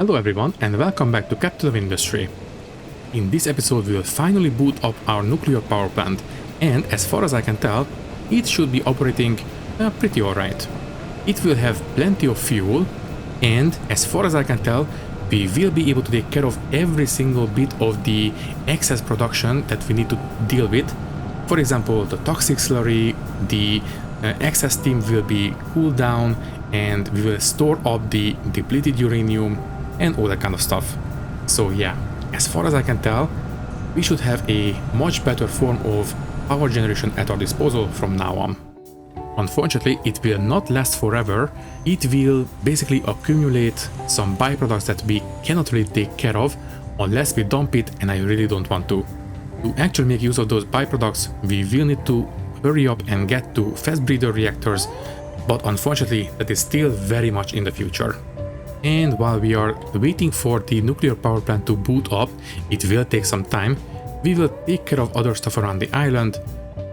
Hello everyone and welcome back to Capital of Industry. In this episode we will finally boot up our nuclear power plant, and as far as I can tell, it should be operating pretty alright. It will have plenty of fuel, and as far as I can tell, we will be able to take care of every single bit of the excess production that we need to deal with. For example, the toxic slurry, the excess steam will be cooled down, and we will store up the depleted uranium and all that kind of stuff. So yeah, as far as I can tell, we should have a much better form of power generation at our disposal from now on. Unfortunately, it will not last forever. It will basically accumulate some byproducts that we cannot really take care of unless we dump it, and I really don't want to. To actually make use of those byproducts, we will need to hurry up and get to fast breeder reactors, but unfortunately that is still very much in the future. And while we are waiting for the nuclear power plant to boot up, it will take some time. We will take care of other stuff around the island.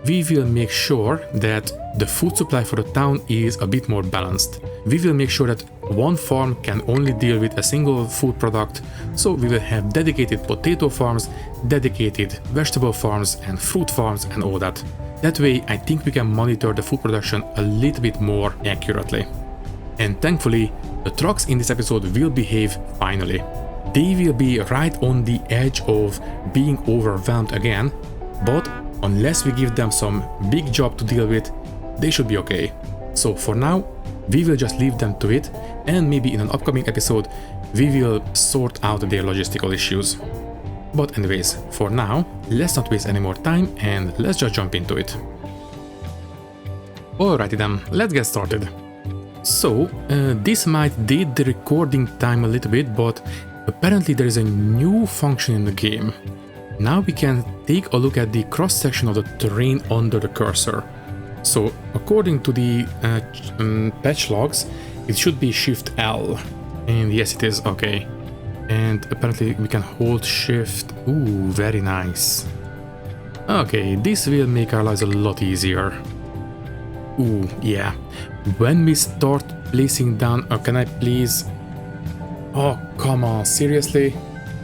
We will make sure that the food supply for the town is a bit more balanced. We will make sure that one farm can only deal with a single food product, so we will have dedicated potato farms, dedicated vegetable farms and fruit farms and all that. That way I think we can monitor the food production a little bit more accurately. And thankfully, the trucks in this episode will behave finally. They will be right on the edge of being overwhelmed again, but unless we give them some big job to deal with, they should be okay. So for now, we will just leave them to it, and maybe in an upcoming episode, we will sort out their logistical issues. But anyways, for now, let's not waste any more time and let's just jump into it. Alrighty then, let's get started. So, this might date the recording time a little bit, but apparently there is a new function in the game. Now we can take a look at the cross-section of the terrain under the cursor. So, according to the patch logs, it should be Shift L. And yes, it is, okay. And apparently we can hold Shift. Ooh, very nice. Okay, this will make our lives a lot easier. Ooh, yeah. When we start placing down... Oh, can I please... Oh, come on, seriously?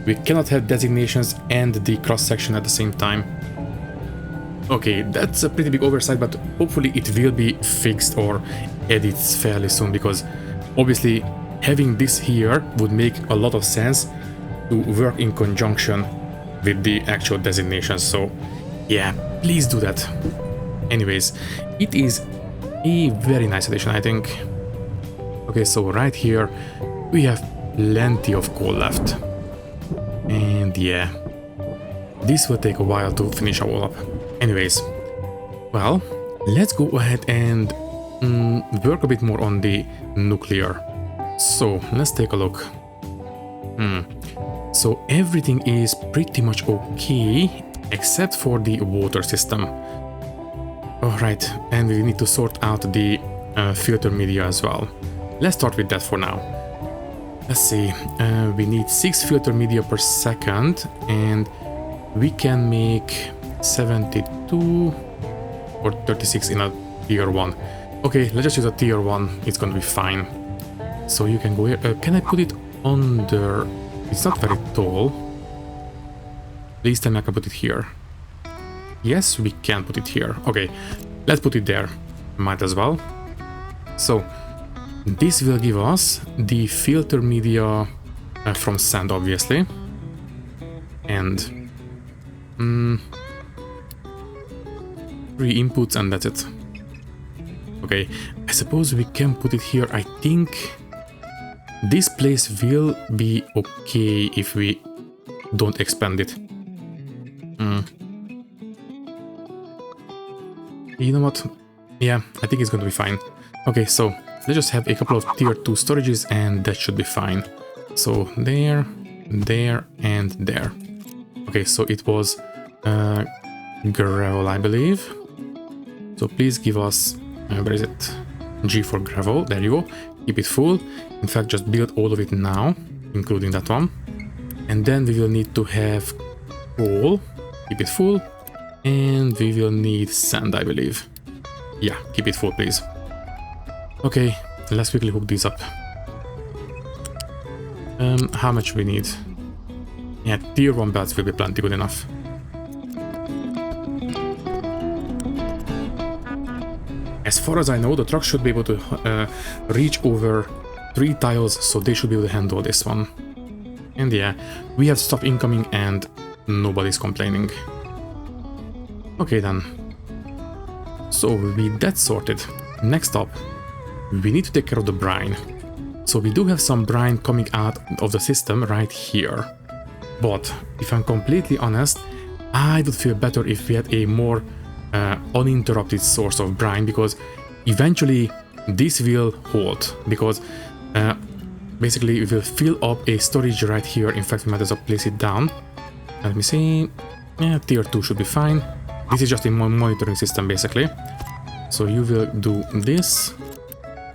We cannot have designations and the cross-section at the same time. Okay, that's a pretty big oversight, but hopefully it will be fixed or edited fairly soon, because obviously having this here would make a lot of sense to work in conjunction with the actual designations. So yeah, please do that. Anyways, it is a very nice addition, I think. Okay, so right here we have plenty of coal left. And yeah, this will take a while to finish all up. Anyways, well, let's go ahead and work a bit more on the nuclear. So let's take a look. So everything is pretty much okay except for the water system. Alright, and we need to sort out the filter media as well. Let's start with that for now. Let's see, we need 6 filter media per second, and we can make 72 or 36 in a tier 1. Okay, let's just use a tier 1, it's gonna be fine. So you can go here. Can I put it under? It's not very tall. Please tell me I can put it here. Yes, we can put it here. Okay, let's put it there. Might as well. So this will give us the filter media from sand, obviously. And 3 inputs, and that's it. Okay, I suppose we can put it here. I think this place will be okay if we don't expand it. You know what? Yeah, I think it's going to be fine. Okay, so let's just have a couple of tier 2 storages and that should be fine. So there, there, and there. Okay, so it was gravel, I believe. So please give us, where is it? G for gravel, there you go. Keep it full. In fact, just build all of it now, including that one. And then we will need to have coal, keep it full. And we will need sand, I believe. Yeah, keep it full, please. Okay, let's quickly hook these up. How much we need? Yeah, tier 1 belts will be plenty good enough. As far as I know, the truck should be able to reach over 3 tiles, so they should be able to handle this one. And yeah, we have stuff incoming and nobody's complaining. Okay then. So with that sorted, next up, we need to take care of the brine. So we do have some brine coming out of the system right here. But if I'm completely honest, I would feel better if we had a more uninterrupted source of brine, because eventually this will hold, because basically we will fill up a storage right here. In fact, we might as well place it down. Let me see. Yeah, tier 2 should be fine. This is just a monitoring system basically. So you will do this,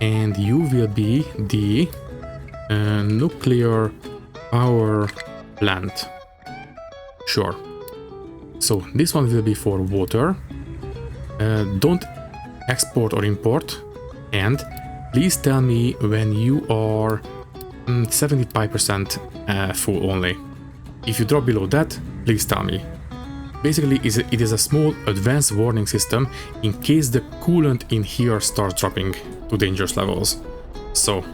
and you will be the nuclear power plant. Sure. So this one will be for water. Don't export or import, and please tell me when you are 75% full only. If you drop below that, please tell me. Basically, it is a small advanced warning system in case the coolant in here starts dropping to dangerous levels. So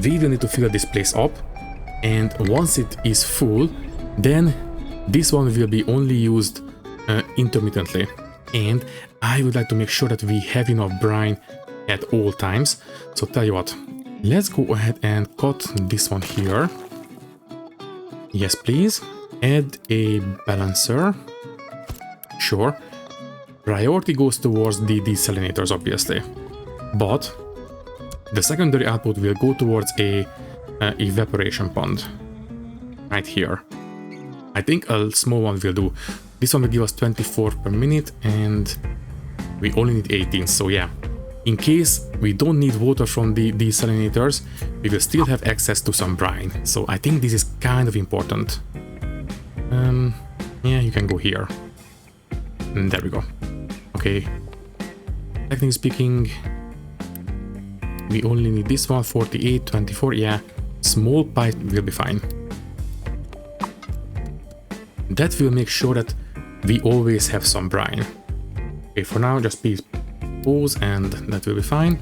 we will need to fill this place up, and once it is full, then this one will be only used intermittently. And I would like to make sure that we have enough brine at all times. So tell you what, let's go ahead and cut this one here. Yes, please. Add a balancer. Sure. Priority goes towards the desalinators, obviously. But the secondary output will go towards a evaporation pond. Right here. I think a small one will do. This one will give us 24 per minute, and we only need 18, so yeah. In case we don't need water from the desalinators, we will still have access to some brine. So I think this is kind of important. Yeah, you can go here. And there we go. Okay. Technically speaking, we only need this one, 48, 24, yeah. Small pipe will be fine. That will make sure that we always have some brine. Okay, for now, just please pause, and that will be fine.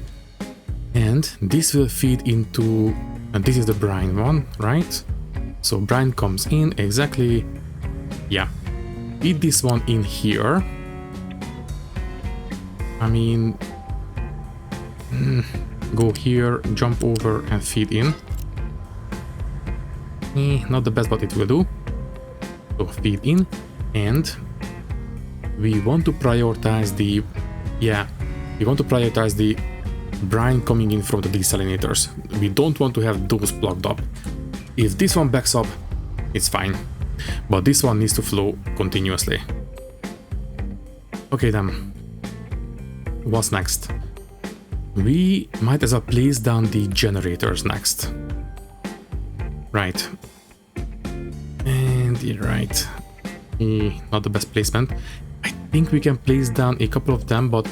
And this will feed into, and this is the brine one, right? So brine comes in, exactly, yeah. Feed this one in here. I mean, go here, jump over and feed in. Not the best, but it will do. So feed in, and we want to prioritize the, we want to prioritize the brine coming in from the desalinators. We don't want to have those plugged up. If this one backs up, it's fine, but this one needs to flow continuously. Okay then, what's next? We might as well place down the generators next. Right. And right. Not the best placement. I think we can place down a couple of them, but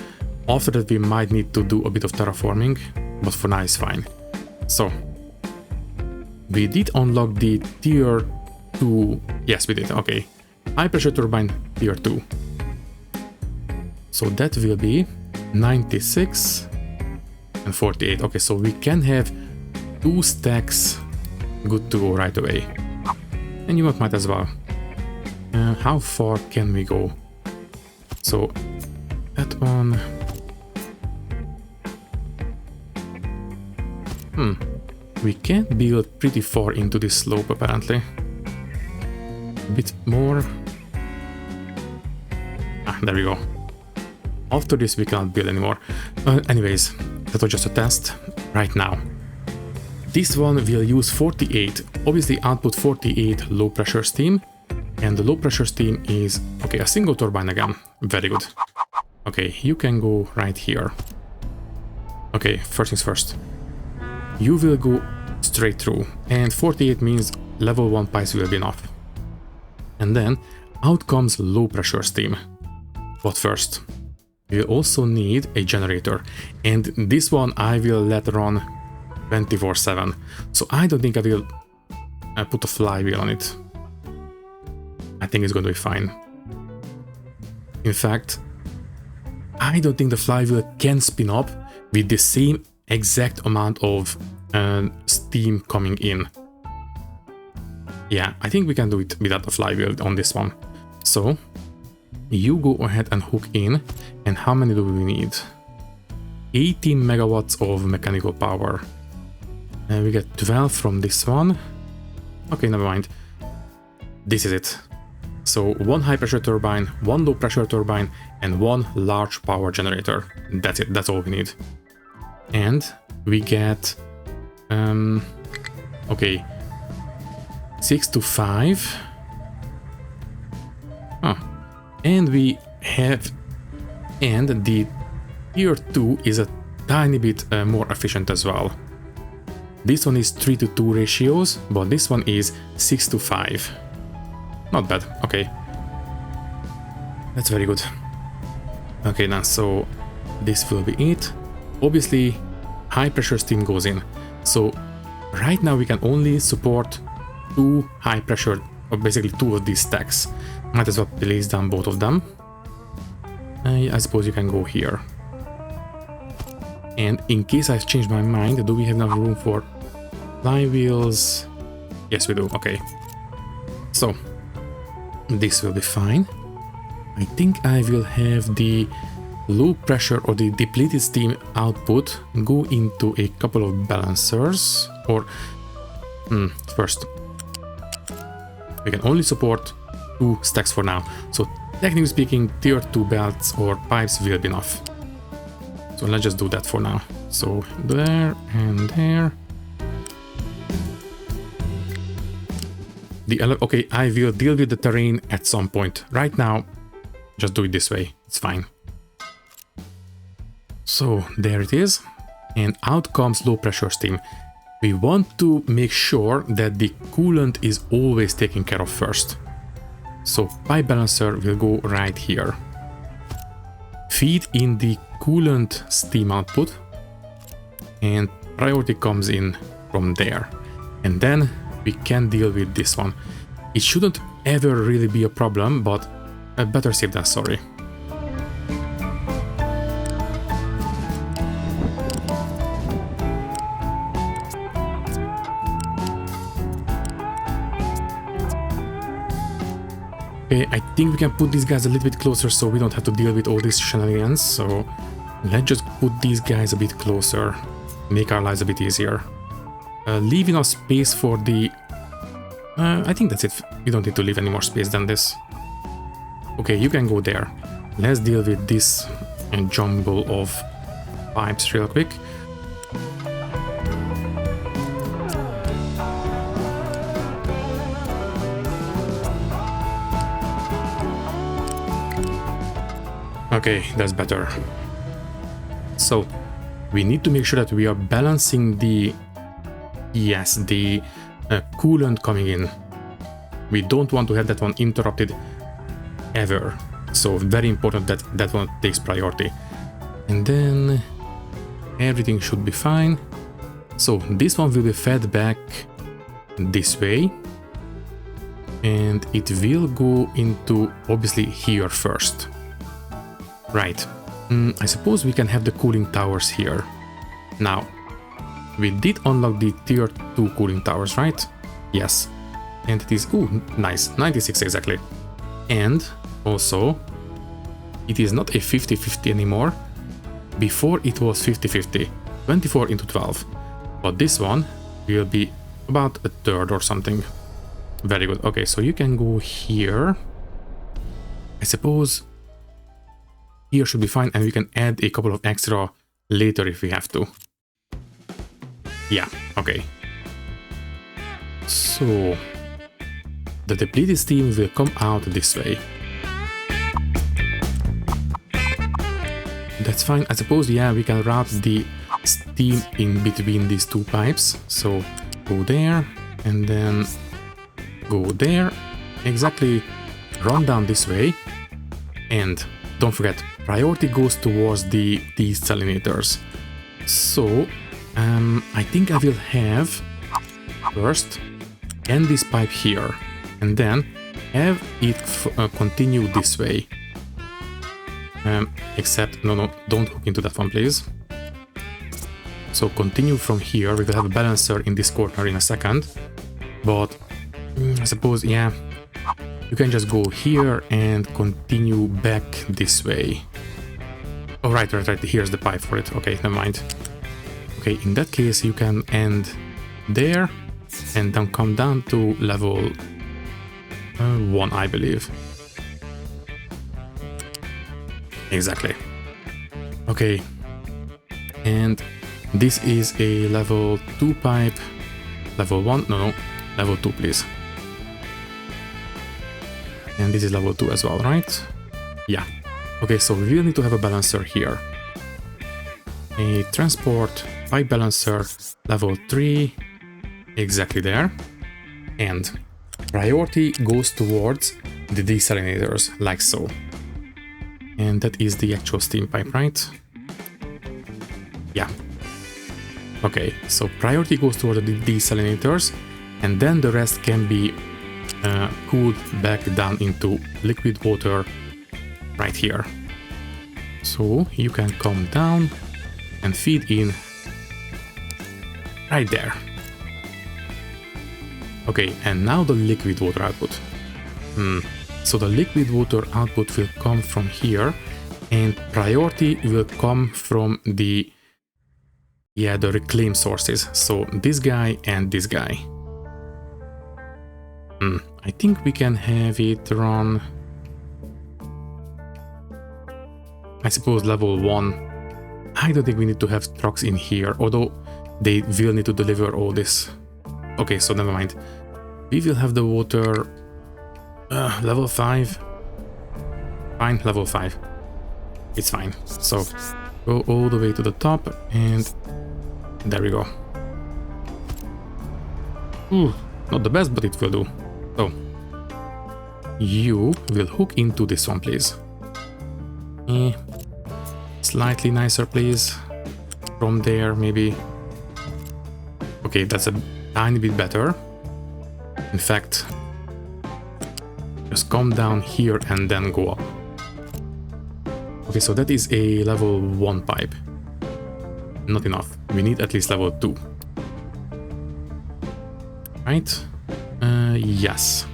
after that we might need to do a bit of terraforming, but for now it's fine. So we did unlock the tier 2. Yes, we did. Okay. High pressure turbine tier 2. So that will be 96 and 48. Okay, so we can have 2 stacks good to go right away. And you might as well. How far can we go? So that one. We can build pretty far into this slope apparently. A bit more. There we go. After this we cannot build anymore. Anyways, that was just a test. Right now, this one will use 48, obviously output 48 low pressure steam, and the low pressure steam is, okay, a single turbine again. Very good. Okay, you can go right here. Okay, first things first. You will go straight through, and 48 means level 1 pipes will be enough. And then out comes low pressure steam. But first, we'll also need a generator, and this one I will let run 24/7. So I don't think I will put a flywheel on it. I think it's going to be fine. In fact, I don't think the flywheel can spin up with the same exact amount of steam coming in. Yeah, I think we can do it without a flywheel on this one. So you go ahead and hook in, and how many do we need? 18 megawatts of mechanical power. And we get 12 from this one. Okay, never mind. This is it. So one high pressure turbine, one low pressure turbine, and one large power generator. That's it, that's all we need. And we get, okay, 6 to 5. And we have, and the tier 2 is a tiny bit more efficient as well. This one is 3 to 2 ratios, but this one is 6 to 5. Not bad, okay. That's very good. Okay, now, so this will be it. Obviously, high pressure steam goes in. So right now we can only support 2 high pressure, or basically 2 of these stacks. Might as well place down both of them. I suppose you can go here. And in case I've changed my mind, do we have enough room for flywheels? Yes, we do, okay. So this will be fine. I think I will have the low pressure or the depleted steam output go into a couple of balancers, or first we can only support 2 stacks for now, so technically speaking tier 2 belts or pipes will be enough. So let's just do that for now. So there and there. Okay, I will deal with the terrain at some point. Right now, just do it this way, it's fine. So there it is, and out comes low pressure steam. We want to make sure that the coolant is always taken care of first. So pipe balancer will go right here. Feed in the coolant steam output, and priority comes in from there. And then we can deal with this one. It shouldn't ever really be a problem, but better safe than sorry. Okay, I think we can put these guys a little bit closer so we don't have to deal with all these shenanigans. So let's just put these guys a bit closer, make our lives a bit easier. Leave enough space for the... I think that's it. We don't need to leave any more space than this. Okay, you can go there. Let's deal with this jumble of pipes real quick. Okay, that's better. So we need to make sure that we are balancing the coolant coming in. We don't want to have that one interrupted ever. So very important that that one takes priority. And then everything should be fine. So this one will be fed back this way. And it will go into obviously here first. Right. I suppose we can have the cooling towers here. Now, we did unlock the tier 2 cooling towers, right? Yes. And it is, ooh, nice, 96 exactly. And also, it is not a 50-50 anymore. Before it was 50-50, 24 into 12. But this one will be about a third or something. Very good. Okay, so you can go here. I suppose here should be fine, and we can add a couple of extra later if we have to. Yeah, okay. So the depleted steam will come out this way. That's fine. I suppose, yeah, we can route the steam in between these 2 pipes. So go there and then go there. Exactly, run down this way. And don't forget, priority goes towards these salinators. So I think I will have first end this pipe here and then have it continue this way. Except, no, don't hook into that one, please. So continue from here. We will have a balancer in this corner in a second. But I suppose, yeah, you can just go here and continue back this way. Oh, right, here's the pipe for it. Okay, never mind. Okay, in that case, you can end there and then come down to level 1, I believe. Exactly. Okay. And this is a level 2 pipe. Level 1? No, level 2, please. And this is level 2 as well, right? Yeah. Okay, so we will need to have a balancer here. A transport pipe balancer, level 3, exactly there. And priority goes towards the desalinators, like so. And that is the actual steam pipe, right? Yeah. Okay, so priority goes toward the desalinators, and then the rest can be cooled back down into liquid water right here. So you can come down and feed in right there. Okay, and now the liquid water output. So the liquid water output will come from here, and priority will come from the reclaim sources. So this guy and this guy. I think we can have it run, I suppose, level 1. I don't think we need to have trucks in here, although they will need to deliver all this. Okay, so never mind. We will have the water level 5. Fine, level 5. It's fine. So go all the way to the top, and there we go. Not the best, but it will do. So you will hook into this one, please. Slightly nicer, please. From there, maybe. Okay, that's a tiny bit better. In fact, just come down here and then go up. Okay, so that is a level 1 pipe. Not enough. We need at least level 2. Right? Yes.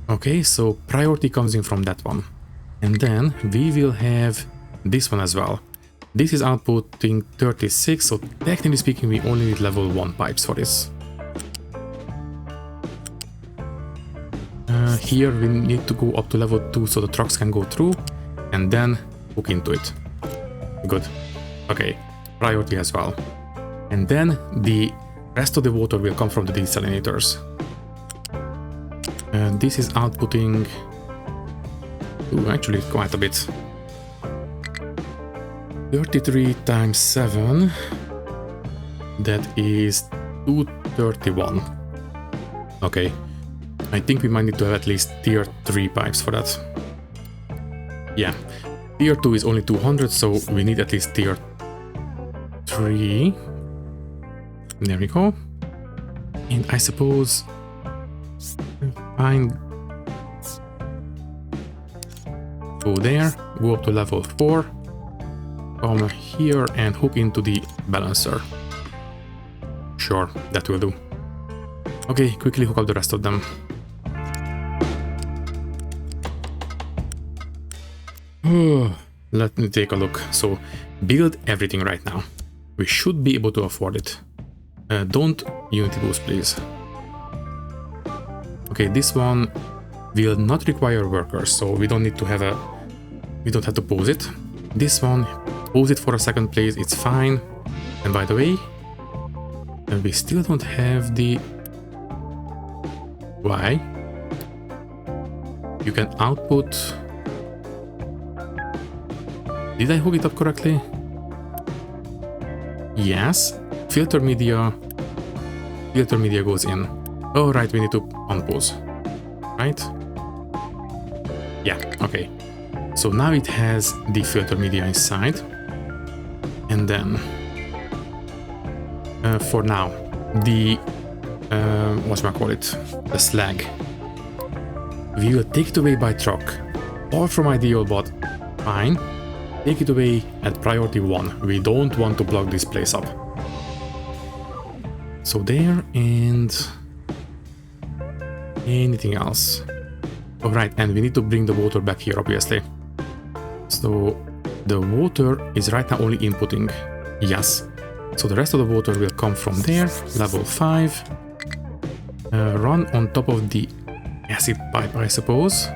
Okay, so priority comes in from that one. And then we will have this one as well. This is outputting 36, so technically speaking, we only need level 1 pipes for this. Here we need to go up to level 2 so the trucks can go through, and then hook into it. Good. Okay, priority as well. And then the rest of the water will come from the desalinators. This is outputting actually quite a bit. 33 times 7, that is 231. Okay, I think we might need to have at least tier 3 pipes for that. Yeah, tier 2 is only 200, so we need at least tier 3. There we go. And I suppose fine. Go there, go up to level 4, come here and hook into the balancer. Sure, that will do. Okay, quickly hook up the rest of them. Let me take a look. So, build everything right now. We should be able to afford it. Don't Unity boost, please. Okay, this one will not require workers, so we don't need to have we don't have to pose it. This one, pose it for a second, please, it's fine. And by the way, we still don't have the... Why? You can output... Did I hook it up correctly? Yes. Filter media goes in. Oh, right, we need to unpause. Right? Yeah, okay. So now it has the filter media inside. And then for now, the the slag. We will take it away by truck. Far from ideal, but fine. Take it away at priority 1. We don't want to block this place up. So there, and anything else? Alright, and we need to bring the water back here, obviously. So the water is right now only inputting. Yes. So the rest of the water will come from there, level 5. Run on top of the acid pipe, I suppose.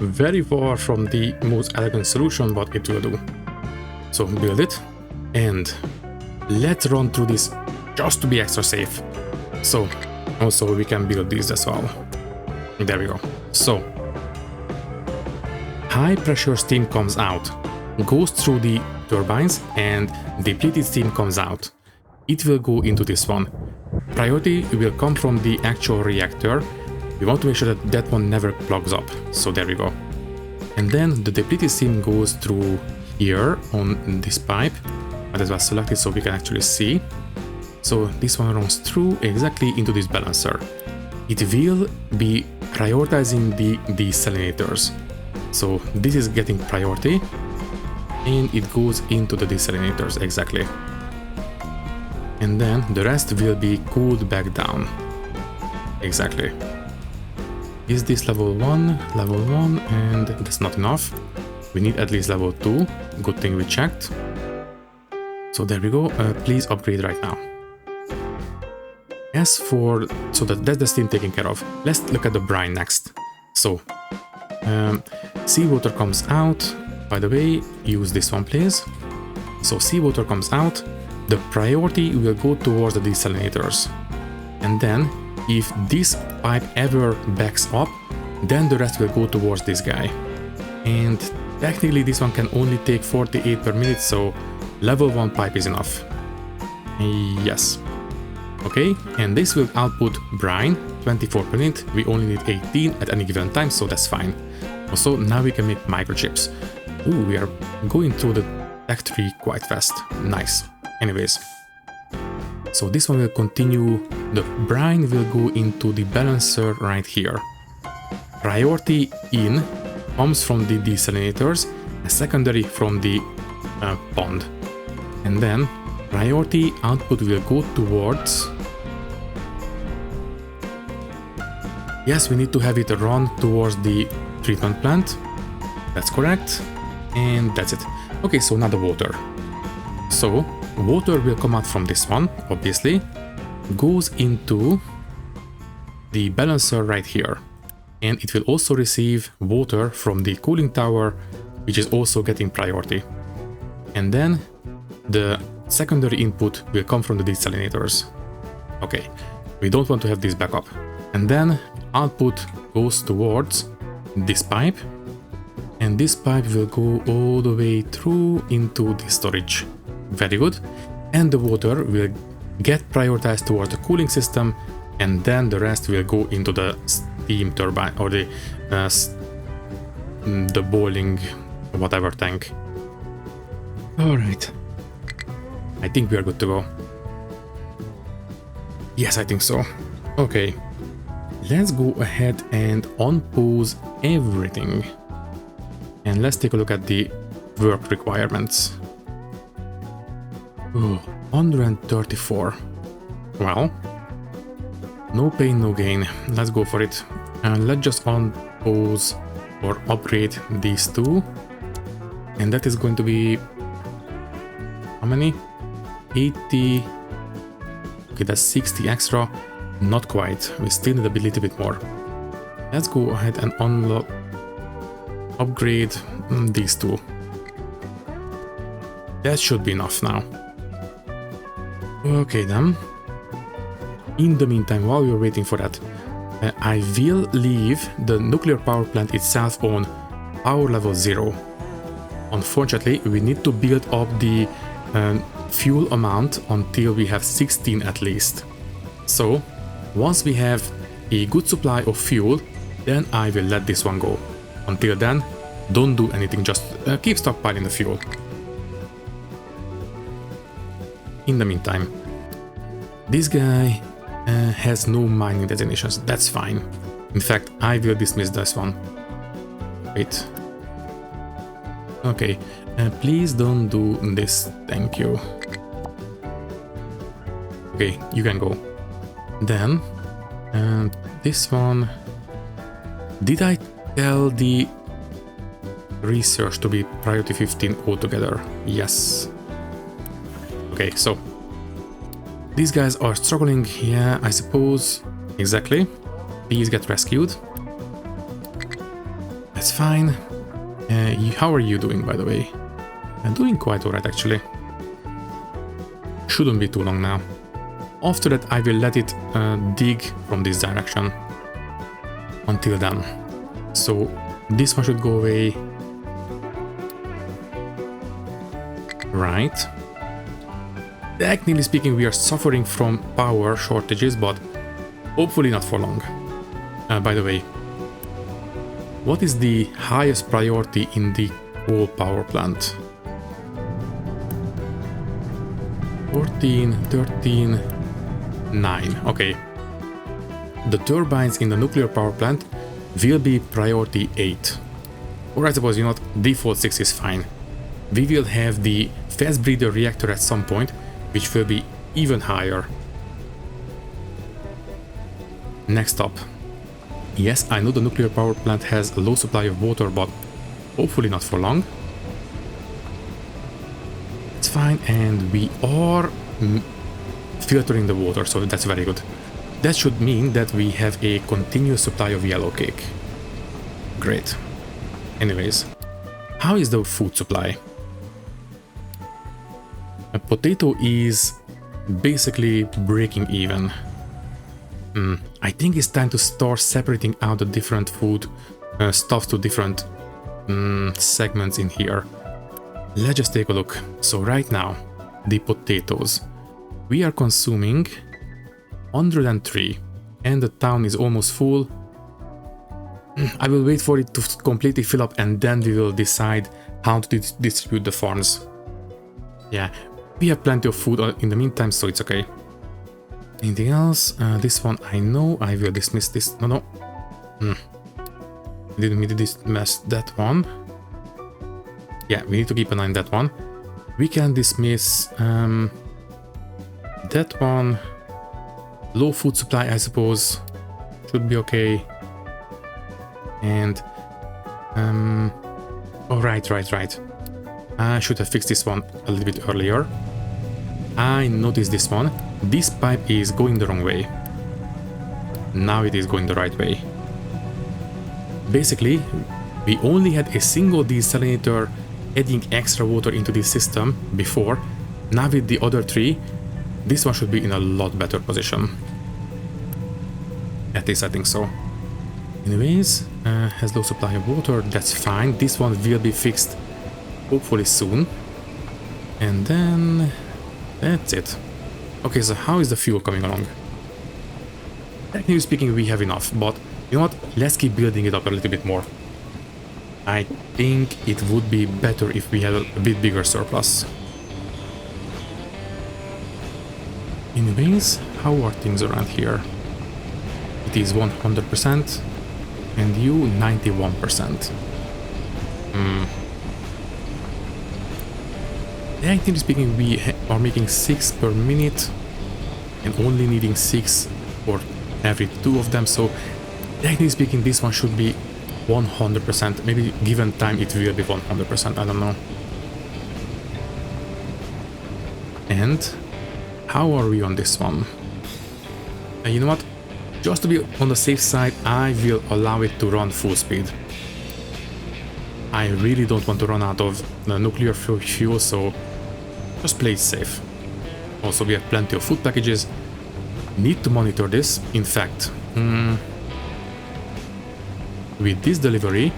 Very far from the most elegant solution, but it will do. So build it, and let's run through this just to be extra safe. So also we can build these as well. There we go. So high pressure steam comes out, goes through the turbines, and depleted steam comes out. It will go into this one. Priority will come from the actual reactor. We want to make sure that that one never plugs up. So there we go. And then the depleted steam goes through here on this pipe. That was selected so we can actually see. So this one runs through exactly into this balancer. It will be prioritizing the desalinators. So this is getting priority, and it goes into the desalinators exactly. And then the rest will be cooled back down. Exactly. Is this level 1? Level 1, and that's not enough. We need at least level 2. Good thing we checked. So there we go. Please upgrade right now. As for... so that's the steam taken care of. Let's look at the brine next. So, seawater comes out. By the way, use this one, please. So seawater comes out. The priority will go towards the desalinators. And then, if this pipe ever backs up, then the rest will go towards this guy. And technically this one can only take 48 per minute, so level 1 pipe is enough. Yes. Okay, and this will output brine, 24 per minute. We only need 18 at any given time, so that's fine. Also, now we can make microchips. Ooh, we are going through the tech tree quite fast. Nice. Anyways. So this one will continue, the brine will go into the balancer right here. Priority in comes from the desalinators, and secondary from the pond. And then priority output will go towards... yes, we need to have it run towards the treatment plant. That's correct. And that's it. Okay, so now the water. So water will come out from this one, obviously, goes into the balancer right here, and it will also receive water from the cooling tower, which is also getting priority. And then the secondary input will come from the desalinators. Okay, we don't want to have this backup. And then output goes towards this pipe, and this pipe will go all the way through into the storage. Very good. And the water will get prioritized towards the cooling system, and then the rest will go into the steam turbine or the boiling whatever tank. All right. I think we are good to go. Yes, I think so. Okay. Let's go ahead and unpause everything. And let's take a look at the work requirements. Ooh, 134. Well, no pain, no gain. Let's go for it. And let's just unpause or upgrade these two. And that is going to be... how many? 80. Okay, that's 60 extra. Not quite. We still need a little bit more. Let's go ahead and unlock... upgrade these two. That should be enough now. Okay then. In the meantime, while we're waiting for that, I will leave the nuclear power plant itself on power level 0. Unfortunately, we need to build up the fuel amount until we have 16 at least. So once we have a good supply of fuel, then I will let this one go. Until then, don't do anything, just keep stockpiling the fuel. In the meantime, this guy has no mining designations, that's fine. In fact, I will dismiss this one. Wait. Okay, please don't do this, thank you. Okay, you can go. Then, this one... Did I tell the research to be priority 15 altogether? Yes. Okay, so these guys are struggling, yeah, I suppose. Exactly. Please get rescued. That's fine. How are you doing, by the way? I'm doing quite alright, actually. Shouldn't be too long now. After that, I will let it dig from this direction. Until then. So this one should go away. Right. Technically speaking, we are suffering from power shortages, but hopefully not for long. By the way, what is the highest priority in the coal power plant? 14, 13, 9. Okay. The turbines in the nuclear power plant will be priority 8. Or I suppose, you know what, default 6 is fine. We will have the fast breeder reactor at some point, which will be even higher. Next up. Yes, I know the nuclear power plant has a low supply of water, but hopefully not for long. It's fine, and we are filtering the water, so that's very good. That should mean that we have a continuous supply of yellow cake. Great. Anyways, how is the food supply? A potato is basically breaking even. I think it's time to start separating out the different food stuff to different segments in here. Let's just take a look. So right now, the potatoes. We are consuming 103 and the town is almost full. I will wait for it to completely fill up and then we will decide how to distribute the farms. Yeah, we have plenty of food in the meantime, so it's okay. Anything else? This one I know. I will dismiss this. No. Didn't mean to dismiss that one. Yeah, we need to keep an eye on that one. We can dismiss that one. Low food supply, I suppose, should be okay. And oh, right. I should have fixed this one a little bit earlier. I noticed this one. This pipe is going the wrong way. Now it is going the right way. Basically, we only had a single desalinator adding extra water into this system before. Now with the other three, this one should be in a lot better position. At least I think so. Anyways, has low supply of water, that's fine. This one will be fixed hopefully soon. And then that's it. Okay, so how is the fuel coming along? Technically speaking, we have enough, but you know what? Let's keep building it up a little bit more. I think it would be better if we had a bit bigger surplus. Anyways, how are things around here? It is 100% and you 91%. Technically speaking, we are making 6 per minute and only needing 6 for every 2 of them, so technically speaking this one should be 100%. Maybe given time it will be 100%, I don't know. And how are we on this one? You know what? Just to be on the safe side, I will allow it to run full speed. I really don't want to run out of nuclear fuel, so just play it safe. Also, we have plenty of food packages. Need to monitor this. In fact, with this delivery,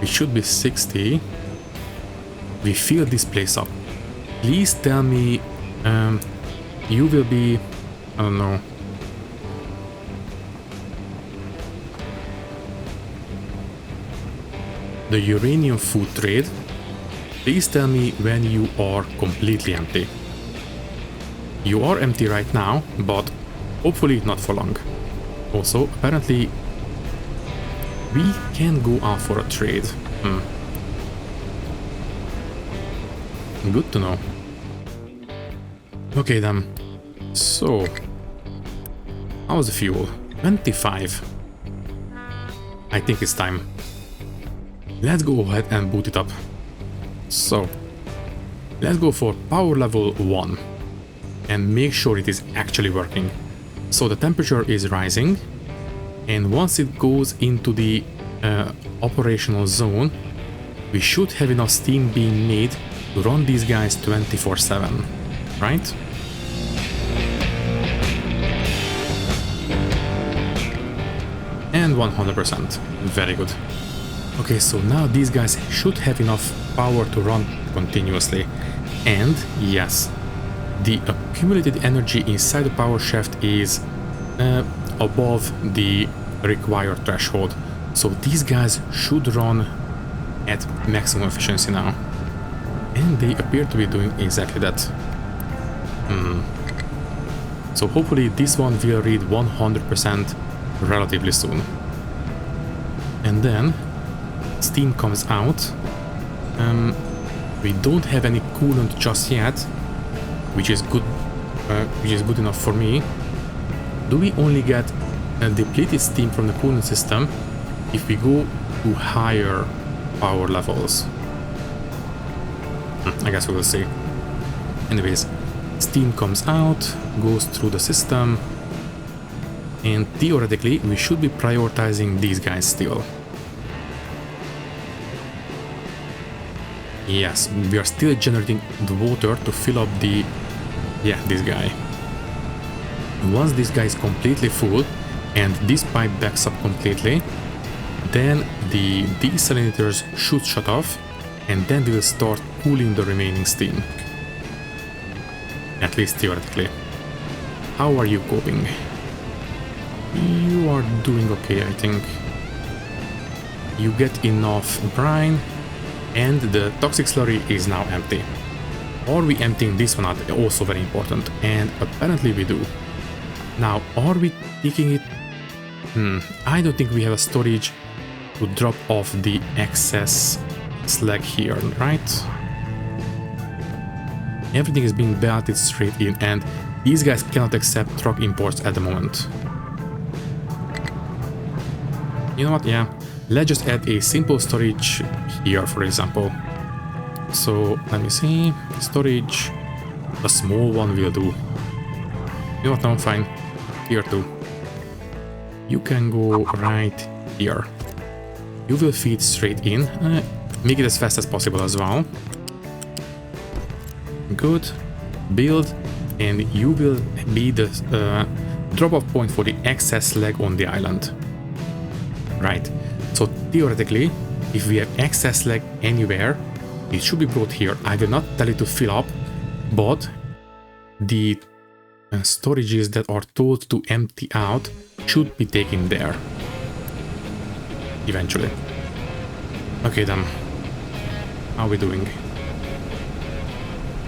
we should be 60. We fill this place up. Please tell me You will be, I don't know, the uranium food trade. Please tell me when you are completely empty. You are empty right now, but hopefully not for long. Also, apparently, we can go out for a trade. Good to know. Okay then. So, how's the fuel? 25. I think it's time. Let's go ahead and boot it up. So, let's go for power level 1 and make sure it is actually working. So the temperature is rising, and once it goes into the operational zone, we should have enough steam being made to run these guys 24/7, right? And 100%. Very good. Okay, so now these guys should have enough power to run continuously. And yes, the accumulated energy inside the power shaft is above the required threshold. So these guys should run at maximum efficiency now. And they appear to be doing exactly that. So hopefully this one will read 100% relatively soon. And then steam comes out. We don't have any coolant just yet, which is good enough for me. Do we only get depleted steam from the coolant system if we go to higher power levels? I guess we will see. Anyways, steam comes out, goes through the system, and theoretically we should be prioritizing these guys still. Yes, we are still generating the water to fill up the... yeah, this guy. Once this guy is completely full and this pipe backs up completely, then the desalinators should shut off, and then we will start cooling the remaining steam. At least theoretically. How are you coping? You are doing okay, I think. You get enough brine, and the toxic slurry is now empty. Are we emptying this one out? Also very important, and apparently we do. Now, are we taking it? I don't think we have a storage to drop off the excess slag here, right? Everything is being belted straight in, and these guys cannot accept truck imports at the moment. You know what? Yeah, let's just add a simple storage here, for example. So let me see, storage, a small one will do. You know what? No, fine. Here too. You can go right here. You will feed straight in. Make it as fast as possible as well. Good. Build, and you will be the drop-off point for the excess slag on the island. Right. So theoretically, if we have excess slag anywhere, it should be brought here. I will not tell it to fill up, but the storages that are told to empty out should be taken there eventually. Okay then, how are we doing?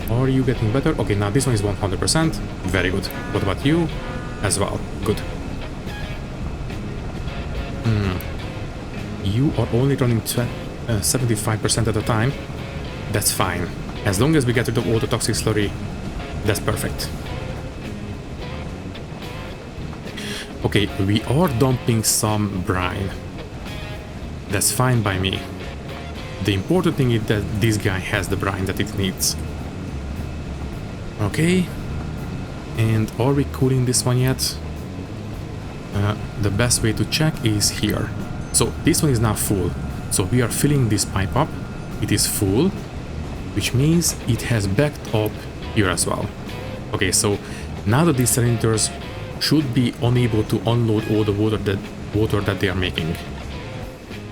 Are you getting better? Okay, now this one is 100%. Very good. What about you? As well. Good. You are only running 75% at a time. That's fine. As long as we get rid of all the toxic slurry, that's perfect. Okay, we are dumping some brine. That's fine by me. The important thing is that this guy has the brine that it needs. Okay. And are we cooling this one yet? The best way to check is here. So this one is now full. So we are filling this pipe up. It is full, which means it has backed up here as well. Okay, so now the desalinators should be unable to unload all the water that they are making.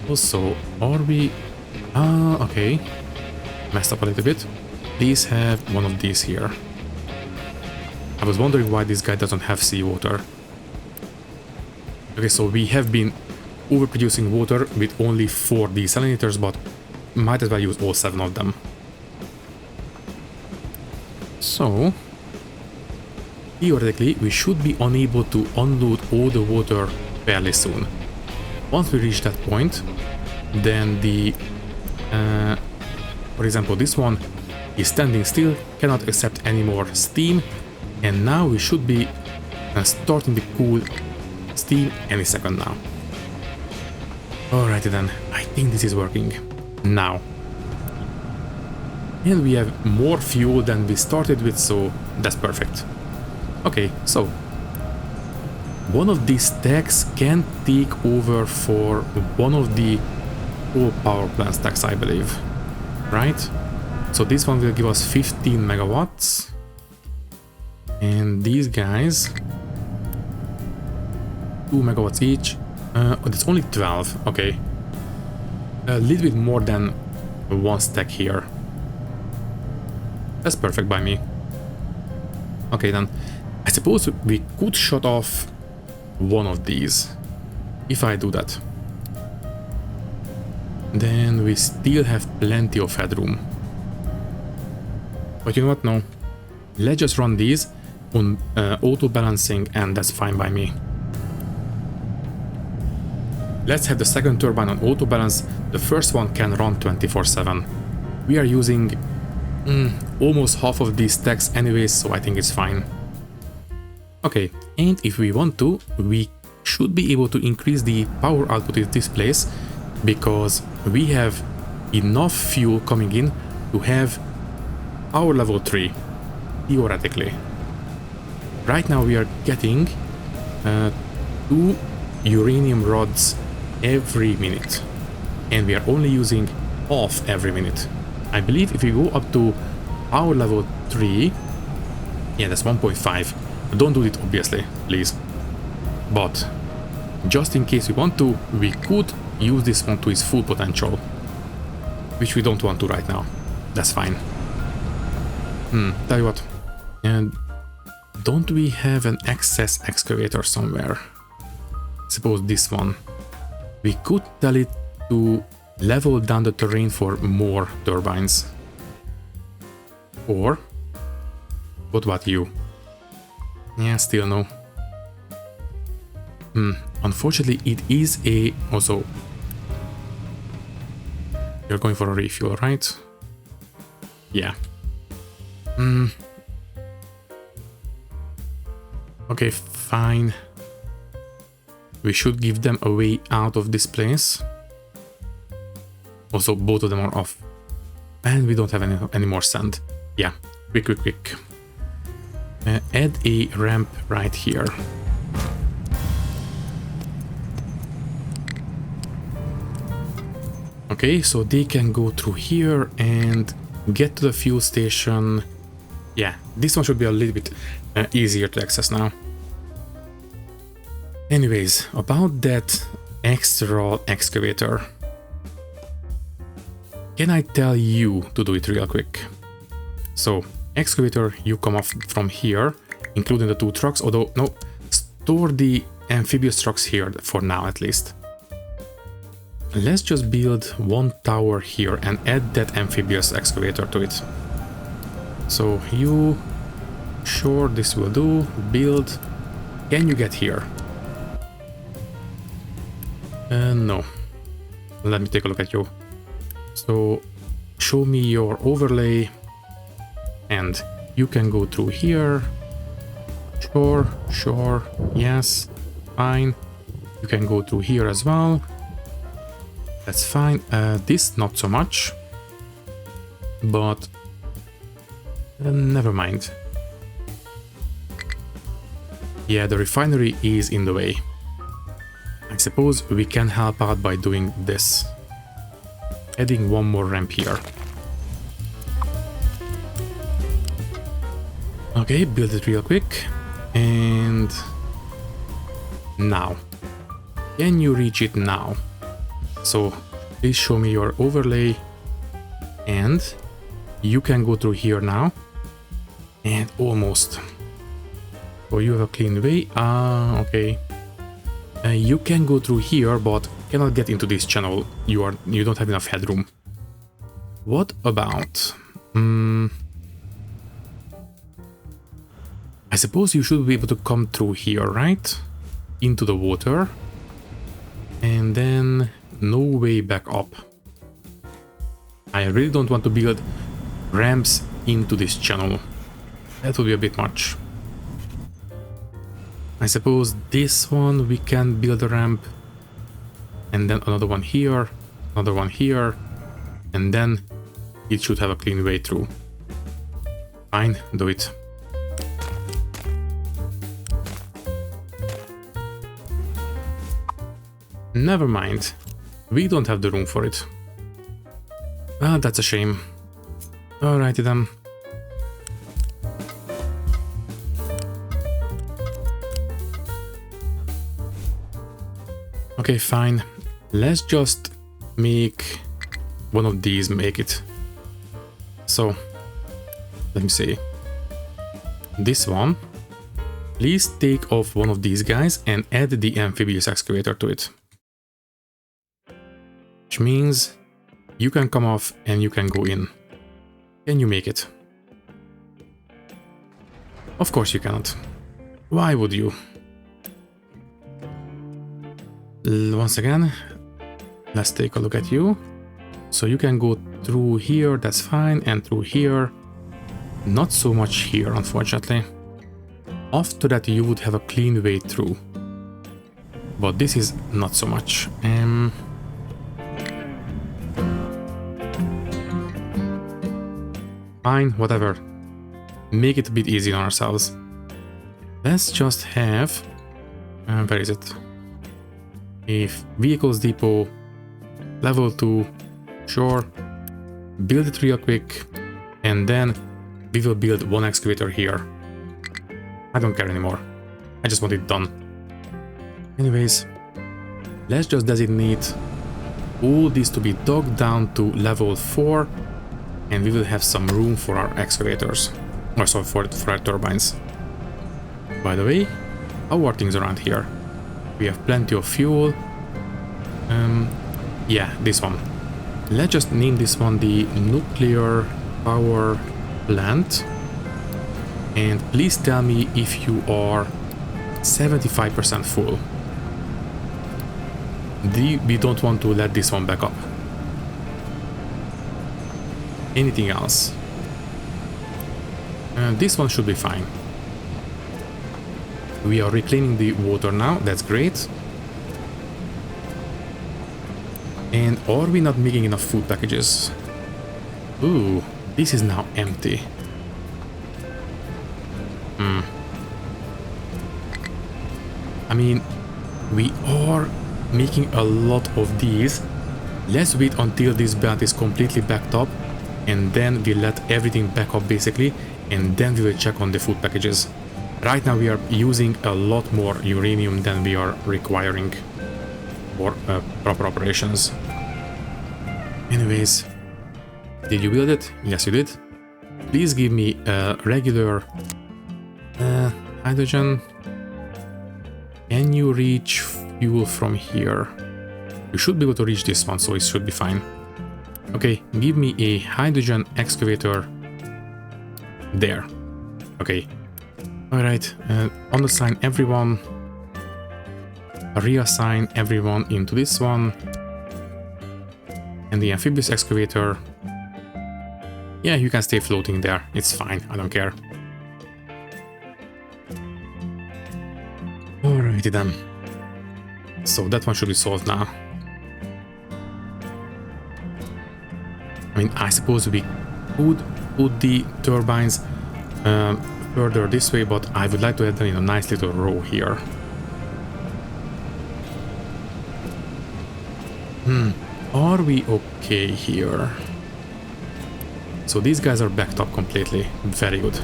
Also, are we... okay. Messed up a little bit. Please have one of these here. I was wondering why this guy doesn't have seawater. Okay, so we have been overproducing water with only 4 desalinators, but might as well use all 7 of them. So, theoretically, we should be unable to unload all the water fairly soon. Once we reach that point, then the, for example, this one is standing still, cannot accept any more steam, and now we should be starting to cool steam any second now. Alrighty then, I think this is working now. And we have more fuel than we started with, so that's perfect. Okay, so one of these stacks can take over for one of the coal power plant stacks, I believe. Right? So this one will give us 15 megawatts. And these guys, 2 megawatts each. It's only 12, okay. A little bit more than one stack here. That's perfect by me. Okay then, I suppose we could shut off one of these. If I do that, then we still have plenty of headroom. But you know what, no. Let's just run these on auto balancing, and that's fine by me. Let's have the second turbine on auto balance. The first one can run 24/7. We are using almost half of these stacks anyways, so I think it's fine. Okay, and if we want to, we should be able to increase the power output in this place, because we have enough fuel coming in to have power level 3, theoretically. Right now we are getting 2 uranium rods every minute, and we are only using half every minute. I believe if we go up to power level 3, yeah, that's 1.5. Don't do it, obviously, please. But just in case we want to, we could use this one to its full potential, which we don't want to right now. That's fine. Tell you what, and don't we have an excess excavator somewhere? Suppose this one. We could tell it to level down the terrain for more turbines. Or what about you? Yeah, still no. Unfortunately, it is a... Also, you're going for a refuel, right? Yeah. Okay, fine. We should give them a way out of this place. Also, both of them are off. And we don't have any more sand. Yeah, quick. Add a ramp right here. Okay, so they can go through here and get to the fuel station. Yeah, this one should be a little bit easier to access now. Anyways, about that extra excavator. Can I tell you to do it real quick? So, excavator, you come off from here, including the 2 trucks, although, no, store the amphibious trucks here, for now at least. Let's just build 1 tower here and add that amphibious excavator to it. So, you... Sure, this will do. Build. Can you get here? No. Let me take a look at you. So, show me your overlay, and you can go through here. Sure, yes, fine. You can go through here as well. That's fine. This, not so much. But, never mind. Yeah, the refinery is in the way. I suppose we can help out by doing this. Adding 1 more ramp here. Okay, build it real quick. And... now. Can you reach it now? So, please show me your overlay. And you can go through here now. And almost. So you have a clean way. Ah, okay. You can go through here, but cannot get into this channel. You don't have enough headroom. What about? I suppose you should be able to come through here, right? Into the water. And then no way back up. I really don't want to build ramps into this channel. That would be a bit much. I suppose this one we can build a ramp. And then another one here. Another one here. And then it should have a clean way through. Fine, do it. Never mind. We don't have the room for it. Ah, that's a shame. Alrighty then. Okay, fine. Let's just make one of these make it. So, let me see. This one. Please take off one of these guys and add the amphibious excavator to it. Which means you can come off and you can go in. Can you make it? Of course you cannot. Why would you? Once again, let's take a look at you. So you can go through here, that's fine, and through here. Not so much here, unfortunately. After that you would have a clean way through. But this is not so much. Fine, whatever. Make it a bit easy on ourselves. Let's just have... where is it? A vehicles depot, level 2, sure. Build it real quick, and then we will build one excavator here. I don't care anymore. I just want it done. Anyways, let's just designate all this to be dug down to level 4, and we will have some room for our excavators. Or sorry, for our turbines. By the way, how are things around here? We have plenty of fuel. Yeah, this one. Let's just name this one the nuclear power plant. And please tell me if you are 75% full. We don't want to let this one back up. Anything else? This one should be fine. We are reclaiming the water now, that's great. And are we not making enough food packages? Ooh, this is now empty. I mean, we are making a lot of these. Let's wait until this belt is completely backed up, and then we let everything back up basically, and then we will check on the food packages. Right now we are using a lot more uranium than we are requiring for proper operations. Anyways, did you build it? Yes, you did. Please give me a regular hydrogen. Can you reach fuel from here? You should be able to reach this one, so it should be fine. Okay, give me a hydrogen excavator there. Okay. Alright, unassign everyone. Reassign everyone into this one. And the amphibious excavator. Yeah, you can stay floating there. It's fine, I don't care. Alrighty then. So that one should be solved now. I mean, I suppose we could put the turbines further this way, but I would like to add them in a nice little row here. Are we okay here? So these guys are backed up completely. Very good.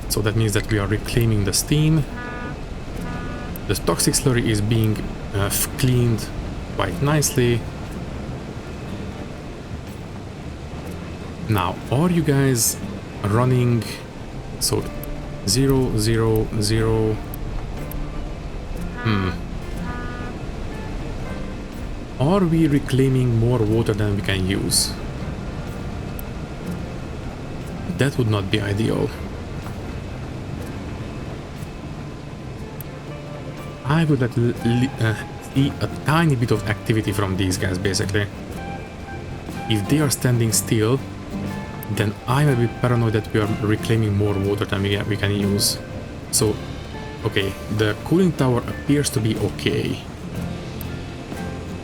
So that means that we are reclaiming the steam. The toxic slurry is being cleaned quite nicely. Now, are you guys running? So 0, 0, 0. Are we reclaiming more water than we can use? That would not be ideal. I would like to see a tiny bit of activity from these guys, basically. If they are standing still, then I might be paranoid that we are reclaiming more water than we can use. So, okay, the cooling tower appears to be okay.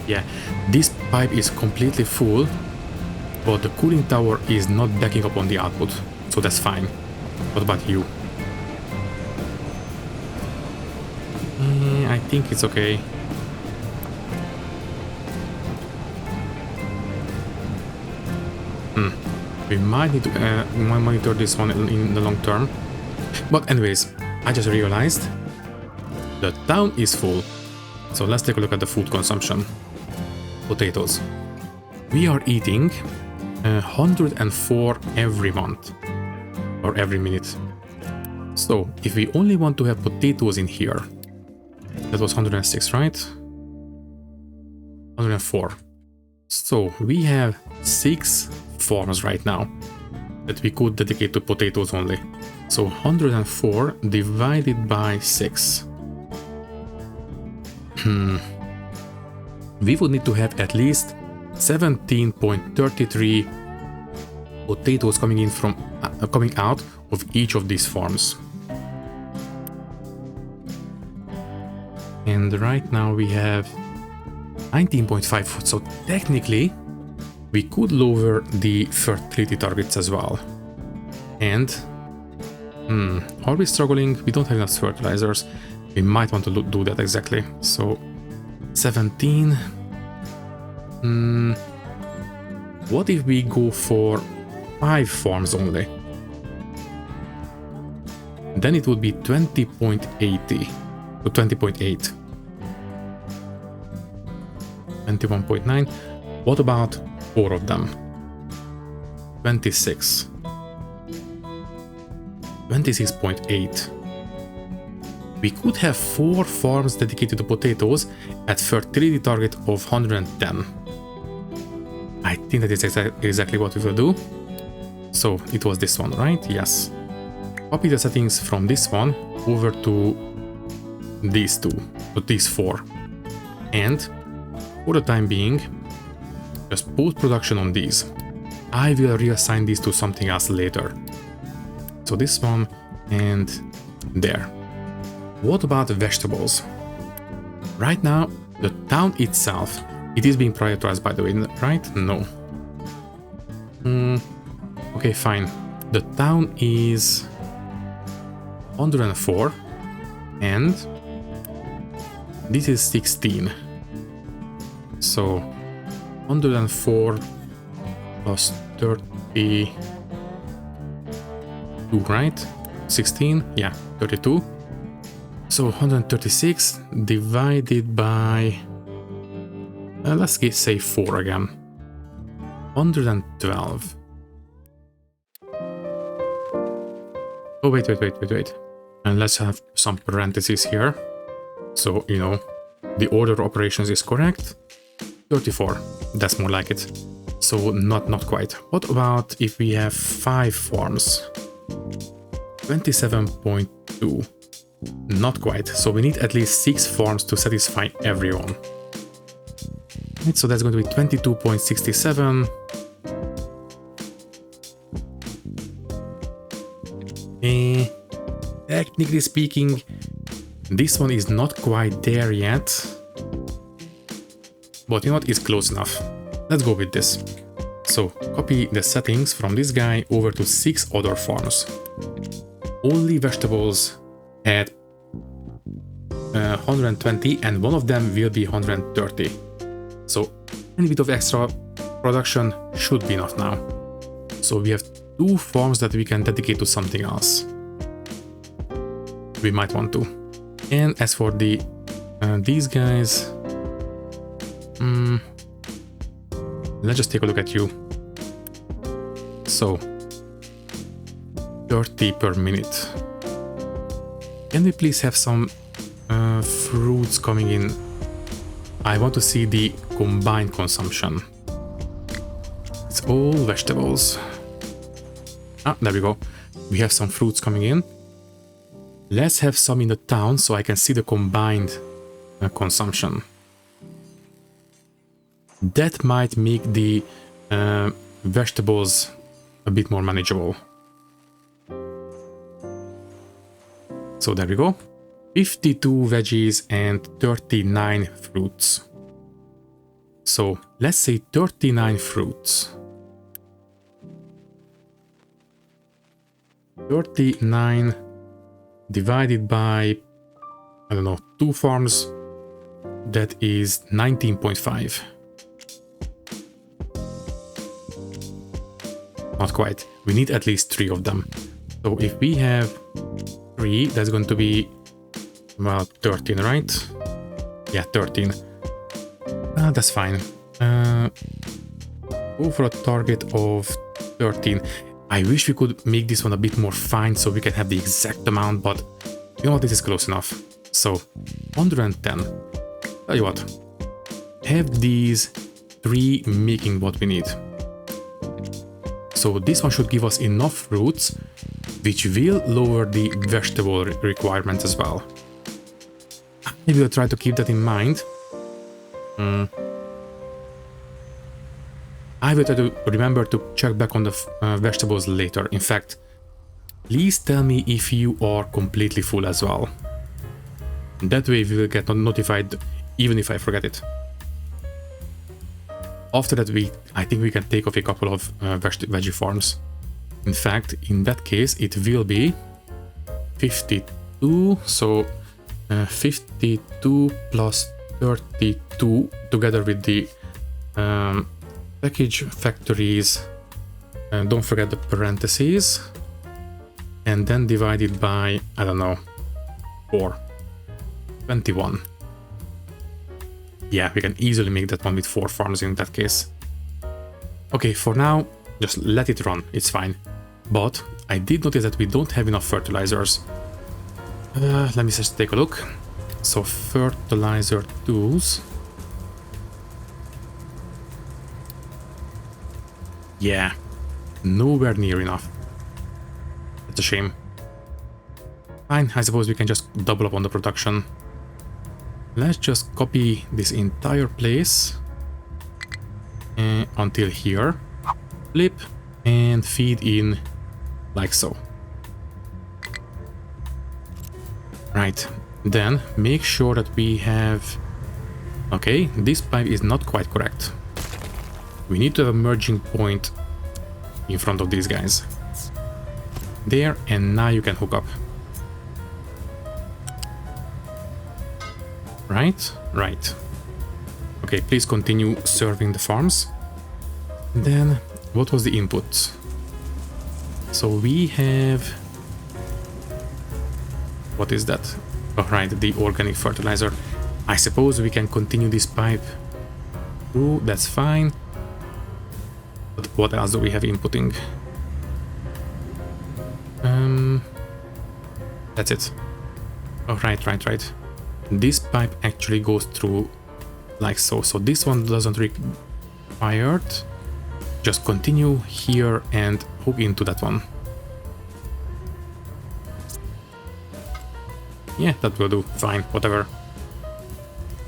Yeah, this pipe is completely full, but the cooling tower is not backing up on the output, so that's fine. What about you? I think it's okay. We might need to monitor this one in the long term. But anyways, I just realized the town is full. So let's take a look at the food consumption. Potatoes. We are eating 104 every month or every minute. So if we only want to have potatoes in here, that was 106, right? 104. So we have 6 farms right now that we could dedicate to potatoes only. So 104 divided by 6. We would need to have at least 17.33 potatoes coming in from coming out of each of these farms. And right now we have 19.5, so technically we could lower the fertility targets as well. And are we struggling? We don't have enough fertilizers. We might want to do that exactly. So 17. What if we go for 5 farms only? Then it would be 20.80 to 20.8. 21.9. What about 4 of them? 26. 26.8. We could have 4 farms dedicated to potatoes at fertility target of 110. I think that is exactly what we will do. So it was this one, right? Yes. Copy the settings from this one over to these 2, to these 4. And for the time being, just post-production on these. I will reassign these to something else later. So this one and there. What about vegetables? Right now, the town itself, it is being prioritized, by the way, right? No. Okay, fine. The town is 104 and this is 16. So 104 plus 32, right? 16, yeah, 32. So 136 divided by, let's say 4 again. 112. Oh, wait. And let's have some parentheses here. So, you know, the order of operations is correct. 34, that's more like it. So not quite. What about if we have 5 farms? 27.2. Not quite. So we need at least 6 farms to satisfy everyone. Right, so that's going to be 22.67. Technically speaking, this one is not quite there yet. But you know what, it's close enough. Let's go with this. So copy the settings from this guy over to 6 other farms. Only vegetables at 120 and one of them will be 130. So any bit of extra production should be enough now. So we have 2 farms that we can dedicate to something else. We might want to. And as for the these guys, let's just take a look at you. So 30 per minute. Can we please have some fruits coming in? I want to see the combined consumption. It's all vegetables. Ah, there we go. We have some fruits coming in. Let's have some in the town so I can see the combined consumption. That might make the vegetables a bit more manageable. So there we go. 52 veggies and 39 fruits. So let's say 39 fruits. 39 divided by, I don't know, 2 farms, that is 19.5. Not quite. We need at least 3 of them. So if we have 3, that's going to be, well, 13, right? Yeah, 13. That's fine. Go for a target of 13. I wish we could make this one a bit more fine so we can have the exact amount, but you know what, this is close enough. So 110. Tell you what, have these 3 making what we need. So this one should give us enough fruits, which will lower the vegetable requirements as well. Maybe we'll try to keep that in mind. I will try to remember to check back on the vegetables later. In fact, please tell me if you are completely full as well. That way we will get notified even if I forget it. After that, I think we can take off a couple of veggie farms. In fact, in that case, it will be 52. So 52 plus 32 together with the package factories, and don't forget the parentheses, and then divided by, I don't know, 4. 21. Yeah, we can easily make that one with 4 farms in that case. Okay, for now, just let it run, it's fine. But I did notice that we don't have enough fertilizers. Let me just take a look. So fertilizer tools. Yeah, nowhere near enough. That's a shame. Fine, I suppose we can just double up on the production. Let's just copy this entire place until here. Flip and feed in like so. Right, then make sure that we have... Okay, this pipe is not quite correct. We need to have a merging point in front of these guys. There, and now you can hook up. Right? Right. Okay, please continue serving the farms. And then, what was the input? So we have... What is that? Oh, right, the organic fertilizer. I suppose we can continue this pipe through, that's fine. But what else do we have inputting? That's it. Oh, right. This pipe actually goes through like so. So this one doesn't require it. Just continue here and hook into that one. Yeah, that will do. Fine, whatever.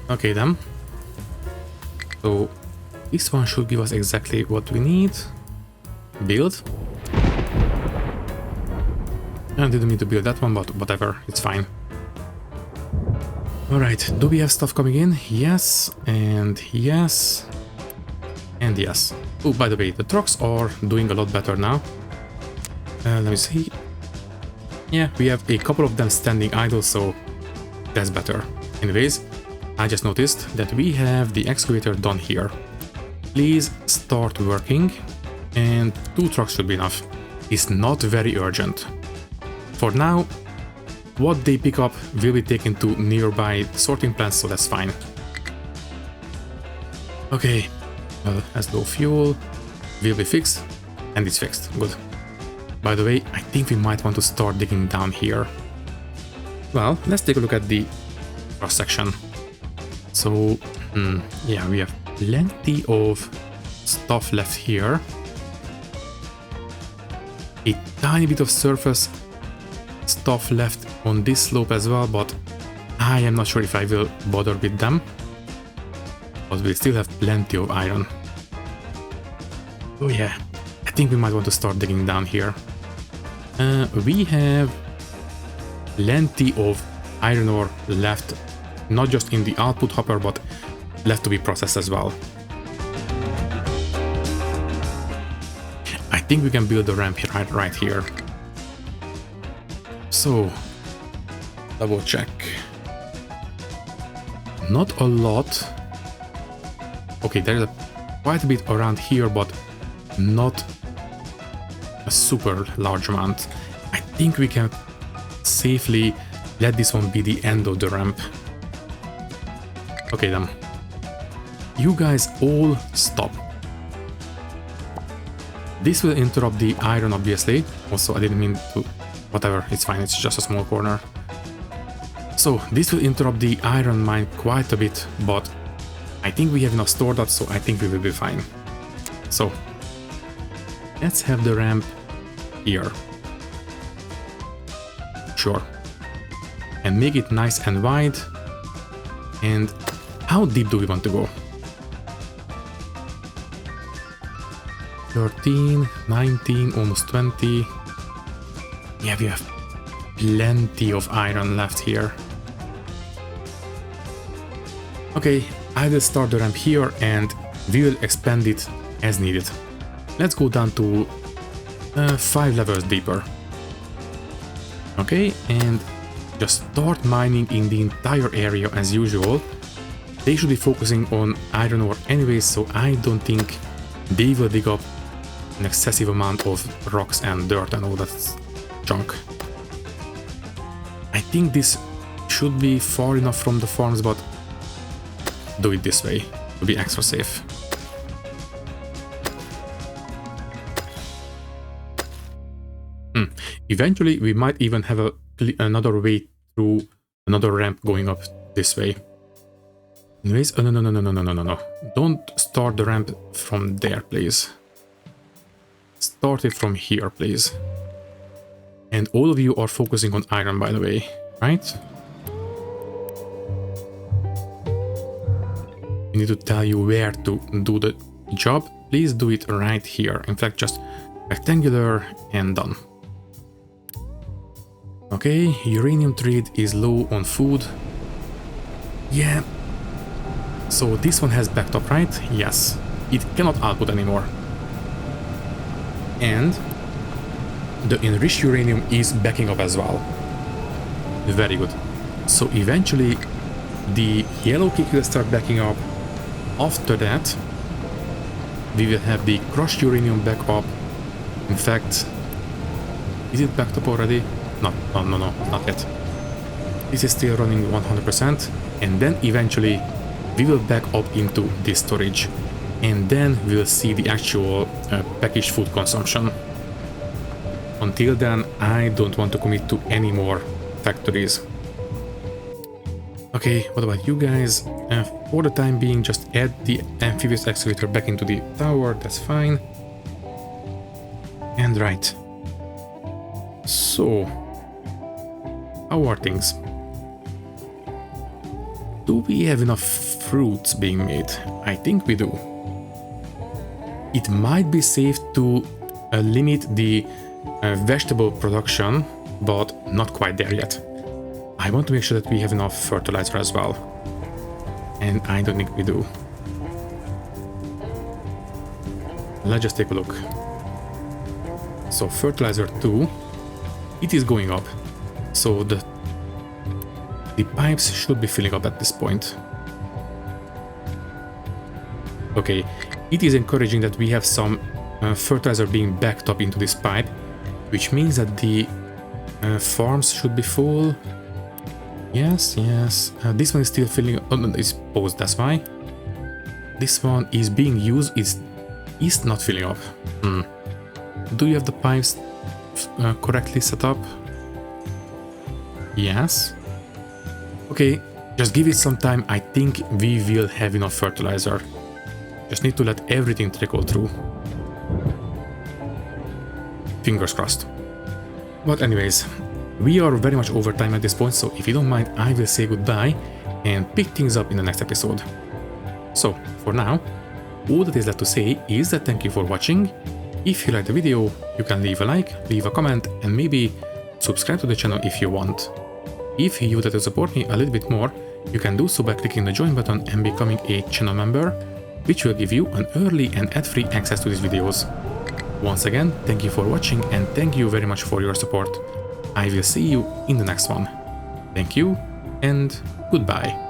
Okay then. So this one should give us exactly what we need. Build. I didn't need to build that one, but whatever, it's fine. Alright, do we have stuff coming in? Yes, and yes, and yes. Oh, by the way, the trucks are doing a lot better now. Let me see. Yeah, we have a couple of them standing idle, so that's better. Anyways, I just noticed that we have the excavator done here. Please start working, and 2 trucks should be enough. It's not very urgent. For now, what they pick up will be taken to nearby sorting plants, so that's fine. Okay, well, has low fuel, will be fixed, and it's fixed, good. By the way, I think we might want to start digging down here. Well, let's take a look at the cross section. So, yeah, we have plenty of stuff left here. A tiny bit of surface stuff left on this slope as well, but I am not sure if I will bother with them. But we still have plenty of iron. Oh yeah, I think we might want to start digging down here. We have plenty of iron ore left, not just in the output hopper, but left to be processed as well. I think we can build the ramp here, right here. So, double check. Not a lot. Okay, there's quite a bit around here, but not a super large amount. I think we can safely let this one be the end of the ramp. Okay then. You guys all stop. This will interrupt the iron, obviously. Also, I didn't mean to... Whatever, it's fine, it's just a small corner. So, this will interrupt the iron mine quite a bit, but I think we have enough stored up, so I think we will be fine. So, let's have the ramp here. Sure. And make it nice and wide. And how deep do we want to go? 13, 19, almost 20. Yeah, we have plenty of iron left here. Okay, I will start the ramp here and we will expand it as needed. Let's go down to 5 levels deeper. Okay, and just start mining in the entire area as usual. They should be focusing on iron ore anyways, so I don't think they will dig up an excessive amount of rocks and dirt and all that junk. I think this should be far enough from the farms, but do it this way to be extra safe. Eventually we might even have another way through, another ramp going up this way. Anyways, oh, no. Don't start the ramp from there, please. Start it from here, please. And all of you are focusing on iron, by the way, right? I need to tell you where to do the job. Please do it right here. In fact, just rectangular and done. Okay, uranium trade is low on food. Yeah. So this one has backed up, right? Yes. It cannot output anymore. And the enriched uranium is backing up as well. Very good. So eventually the yellow cake will start backing up. After that, we will have the crushed uranium back up. In fact, is it backed up already? No, not yet. This is still running 100%, and then eventually we will back up into this storage, and then we will see the actual packaged food consumption. Until then, I don't want to commit to any more factories. Okay, what about you guys? For the time being, just add the amphibious excavator back into the tower, that's fine. And right. So, how are things? Do we have enough fruits being made? I think we do. It might be safe to limit the vegetable production, but not quite there yet. I want to make sure that we have enough fertilizer as well. And I don't think we do. Let's just take a look. So fertilizer 2, it is going up. So the pipes should be filling up at this point. Okay, it is encouraging that we have some fertilizer being backed up into this pipe, which means that the farms should be full. Yes. This one is still filling up. Oh, no, it's paused, that's why. This one is being used, is not filling up. Do you have the pipes correctly set up? Yes. Okay, just give it some time, I think we will have enough fertilizer. Just need to let everything trickle through. Fingers crossed. But anyways, we are very much over time at this point, so if you don't mind, I will say goodbye and pick things up in the next episode. So, for now, all that is left to say is that thank you for watching. If you liked the video, you can leave a like, leave a comment, and maybe subscribe to the channel if you want. If you would like to support me a little bit more, you can do so by clicking the join button and becoming a channel member, which will give you an early and ad-free access to these videos. Once again, thank you for watching and thank you very much for your support. I will see you in the next one. Thank you and goodbye.